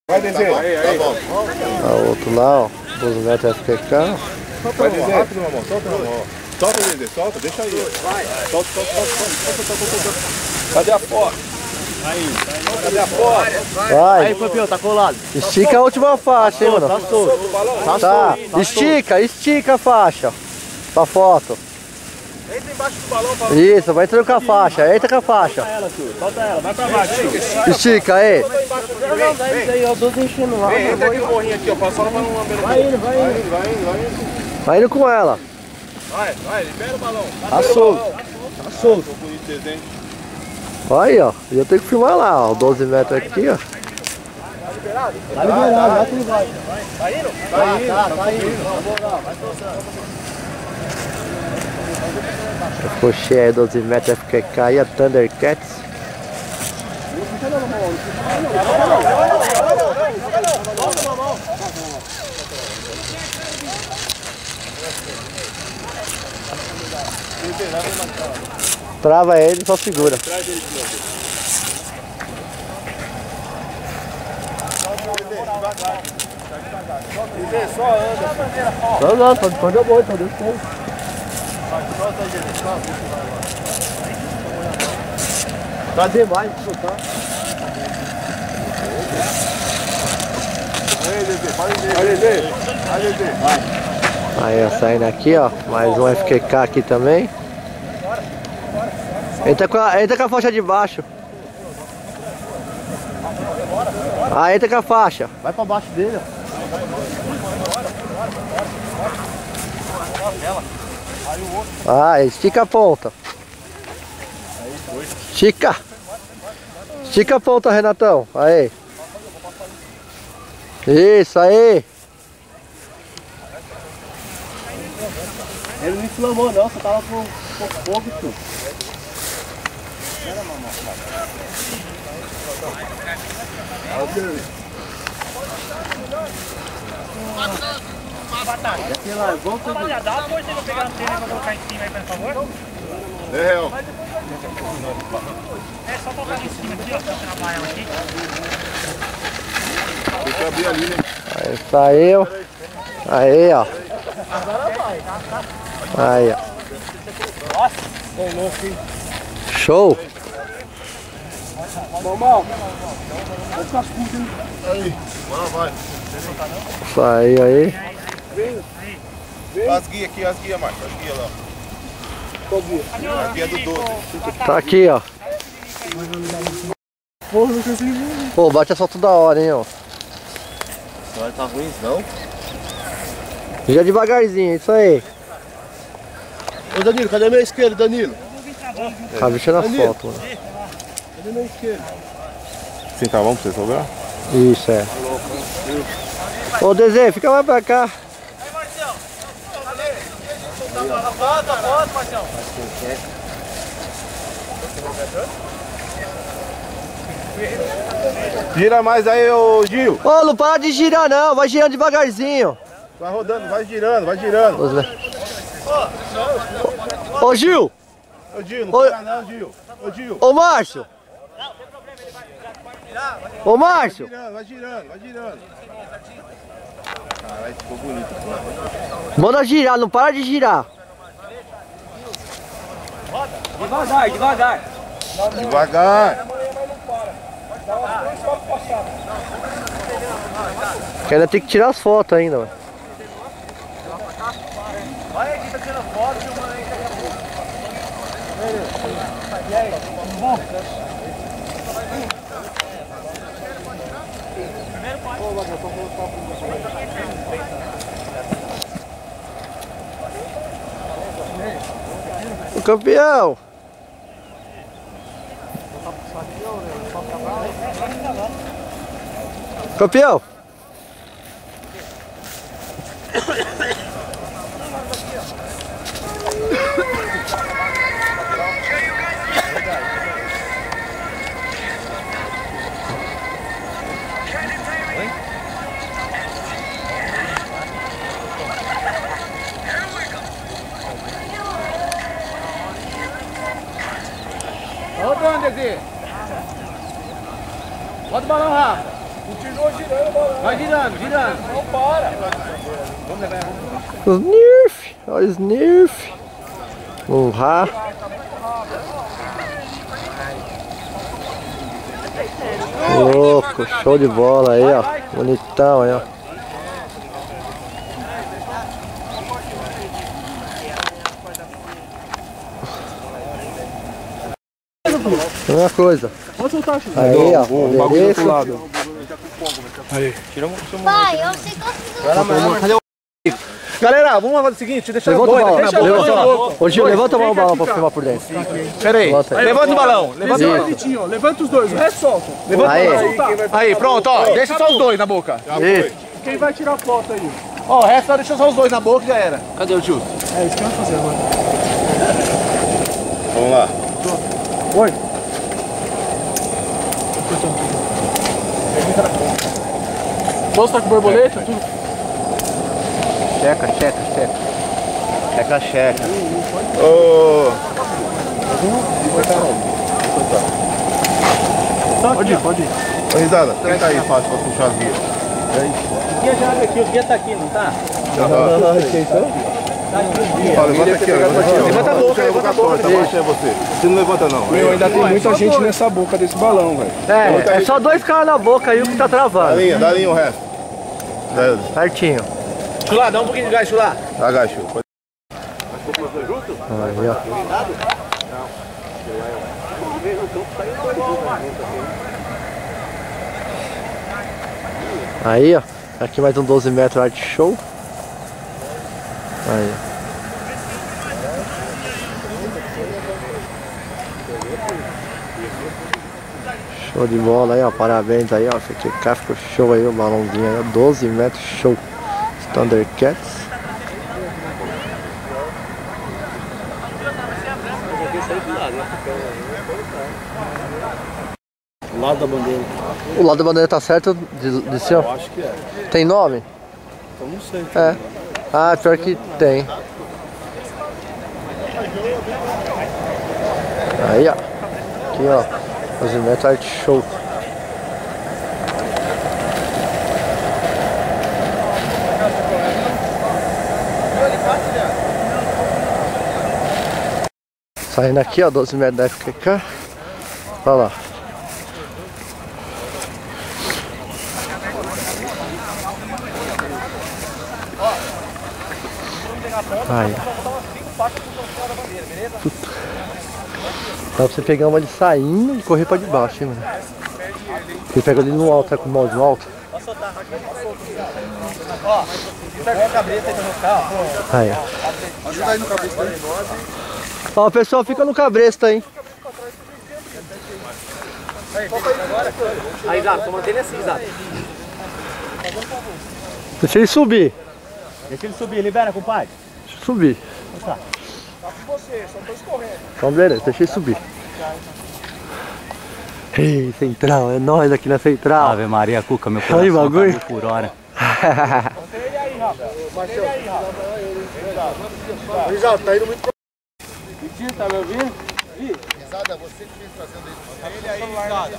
Vai descer. Tá bom. O outro lá, ó. 12 metros FQK. Vai descer. Rápido, meu irmão. Solta, meu irmão. Solta, Zezé. Solta. Deixa aí. Vai. Solta. Cadê a foto? Cadê a foto? Vai. Aí, campeão, tá colado. Estica a última faixa, hein, mano. Tá solto. Tá. Estica a faixa. Pra foto. Entra embaixo do balão pra... Isso, vai entrando com a faixa. Entra com a faixa. Solta ela, vai pra baixo. Estica aí. Daí eu tô deixando lá. Entra aqui o morrinho aqui, ó. Só pra não lamber. Vai indo. Vai indo com ela. Vai, libera o balão. Tá solto. Tá solto. Bonito desenho. Aí, ó. E eu tenho que filmar lá, ó. 12 metros aqui, ó. Tá liberado, vai tudo vai. Tá indo? Tá indo. Vai forçando. Ficou cheio aí, 12 metros FQK e a Thundercats. Trava ele e só segura. Não, pode boi, pode descer. Tá demais pra soltar. Vai, Zezé. Aí, ó, saindo aqui, ó. Mais um FQK aqui também. Entra com a faixa de baixo. Ah, entra com a faixa. Vai pra baixo dele, ó. Ah, estica a ponta. Estica. Estica a ponta, Renatão. Aí. Isso, aí. Ele não inflamou não, só tava com fogo e tudo. Aqui lá, vamos fazer. Dá uma força aí pra pegar a antena pra colocar em cima aí, por favor. Real. É só colocar em cima aqui, ó, pra travar ela aqui. Tem que abrir ali, né? Aí saiu. Aí, ó. Aí, ó. Show. Aí. Vai. Saiu aí. As guias aqui, as guias, Marcos. As guias lá. Qual guia? A guia do 12. Tá aqui, ó. Pô, bate só toda hora, hein, ó. Agora tá ruim, não? Já devagarzinho, isso aí. Ô Danilo, cadê a minha esquerda, Danilo? A bicha na foto, mano. Cadê a minha esquerda? Sim, tá bom pra você sobrar? Isso, é. Ô, Dezê, fica mais pra cá. Aí, Marcião. A foto, Marcião. Gira mais aí, ô Gil. Ô, não para de girar não, vai girando devagarzinho. Vai rodando, vai girando. Ô, Gil. Ô Gil, não Oi. para não, Gil. Ô Gil. Ô, Márcio. Ô, Márcio. Vai girando. Caralho, ficou bonito. Manda girar, não para de girar. Devagar. Que ainda tem que tirar as fotos ainda, mano. Olha aqui, tá tirando foto, filmando aí daqui a pouco. E aí, tudo bom? Primeiro pode. O campeão. Campeão. Rodando, Dezê. Bota o balão, Rafa. Continua girando, vai girando, girando. Não para. Vamos levar. Snurf, olha o Snurf. Um Rá. Louco, show de bola aí, ó. Bonitão aí, ó. Uma coisa. Pode soltar, Chico. Aí, ó. O bagulho do outro lado. Aí. Pai, eu sei que Cadê o... Galera, vamos fazer o seguinte, deixa eu Levanta o balão. deixa eu Ô Gil, levanta o balão pra filmar por dentro. Pera aí, Levanta aí. levanta o balão. Levanta o balão. Bonitinho, ó. Levanta os dois, o resto solta. Levanta Aí. o balão. Aí, pronto, ó. Deixa só os dois na boca. Isso. Quem vai tirar a foto aí? Ó, o resto deixa só os dois na boca e já era. Cadê o tio? É isso que vai fazer agora. Vamos lá. Oi. Posso estar com borboleta? Tudo. Checa, checa, checa. Checa, checa. Ô, Pode ir, pode ir. ô Risada, tenta aí fácil pra puxar as vias. O guia já abre aqui, o guia tá aqui, não tá? Levanta aqui, ó. Levanta a boca, levanta a boca. Deixa você. Você não levanta não. Meu, ainda tem muita gente nessa boca desse balão, velho. É só dois caras na boca aí o que tá travando. Dá linha o resto. Certinho. Chulá, dá um pouquinho de gás, Chulá. Agacha. Aí, ó. Aí, ó. Aqui mais um 12 metros art show. Aí. Show de bola aí, ó. Parabéns aí, ó. FQK ficou show aí, o balãozinho aí, ó. 12 metros, show. Thundercats. O lado da bandeira. O lado da bandeira tá certo de cima? Eu acho que é. Tem nome? Eu não sei. É. Ah, pior que tem. Aí, ó. Aqui, ó. 12 metros art show. Saindo aqui, ó. 12 metros da FQK. Olha lá. Aí. Dá pra você pegar uma ali saindo e correr pra debaixo, hein, mano. Você pega ali no alto, tá com o mouse no alto. Ó, pega a cabeça aí pra não ficar, ó. Aí, ó. Ajuda aí no cabeça aí. Ó, o pessoal fica no cabresto aí. Aí, Zato, mantém ele assim, Zato. Deixa ele subir. Deixa ele subir, libera, compadre. Deixa ele subir. Tá com você, só tô escorrendo. Então beleza, deixa ele subir. Ei, central, é nóis aqui na central. Ave Maria, Cuca, meu Aí, coração bagulho. por hora. Mantém ele aí, Rafa. Mantém ele aí, Rafa. Exato, tá indo muito. Vitinho, tá me ouvindo? Risada, você que vem trazendo isso. Ele aí, Risada.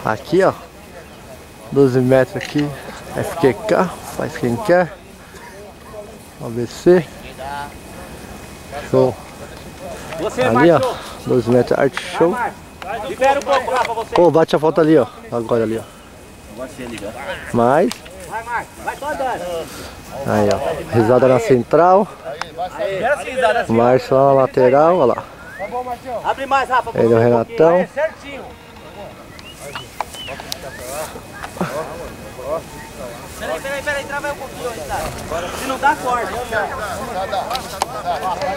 Aqui, ó. 12 metros aqui. FQK, faz quem quer. ABC. Show. Você, Ali, ó. Marcos. 12 metros art show. Libera um pouco lá pra você. Pô, bate a foto ali, ó. Agora ali, ó. Mais. Vai, Marcos. Vai só andando. Aí, ó. Risada na central. Libera assim, Zato, assim. Márcio lá na lateral, olha lá. Abre mais, Rafa. Ele é o um Renatão. pouquinho. Aí, certinho. Peraí, trava aí um pouquinho, Zato. Se não dá, corta.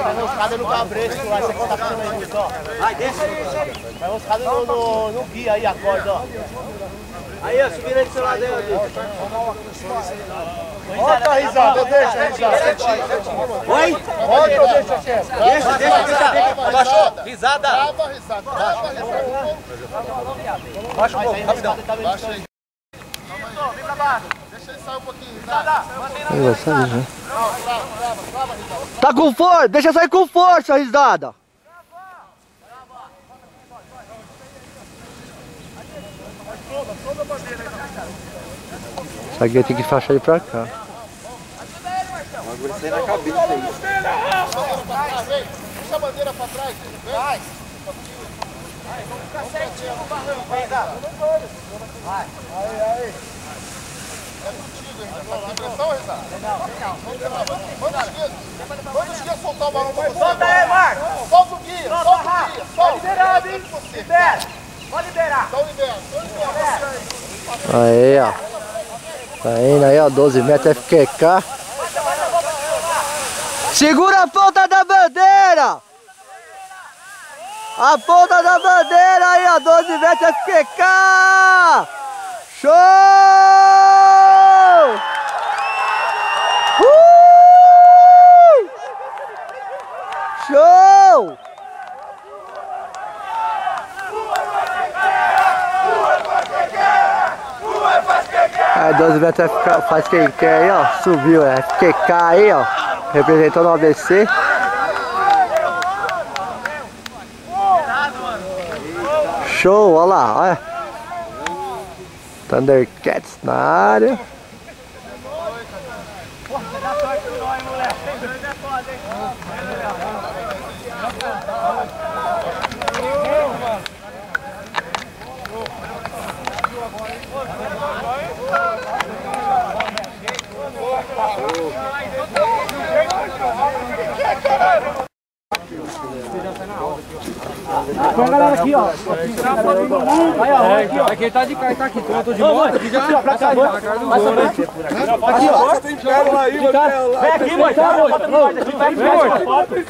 Vai roscada no cabresto lá, você que tá fazendo isso, ó. Vai, deixa aí. Vai roscada no guia aí, a corda, ó. Aí, ó, subir aí do seu lado aí, ó. Volta a risada, deixa a risada. Oi? Volta ou deixa quieto? Deixa. Abaixou. Risada. Baixa um pouco, rapidão. Vem pra Deixa ele sair um pouquinho. Risada. Tá com força, deixa sair com força, Risada. Essa guia tem que enfaixar ele pra cá. Agora sai na cabeça aí. Puxa a bandeira pra trás. Vai. Vamos ficar certinho no barranco. Vai. Aí. É contigo, Risada. Tá com impressão, Risada? Legal. Manda o esquerdo soltar o balão pra você. Solta aí, Marcos. Solta o guia. Tá liberado, hein? Libera. Pode liberar. Então libera. Aí, ó. Tá indo aí, ó. 12 metros FQK. Segura a ponta da bandeira! A ponta da bandeira aí, ó. 12 metros FQK! Show! Show! Aí 12 metros FK, faz quem quer aí, ó. Subiu, é FQK aí, ó. Representando o ABC. Show, olha lá, olha. Thundercats na área. Põe a galera aqui, ó. Aí, ó, aqui, ó. Aqui tá de cá, tá aqui. Tô de moto aqui já. Pra cá, ó. Aqui, ó. Vem aqui, mãe. Vem aqui,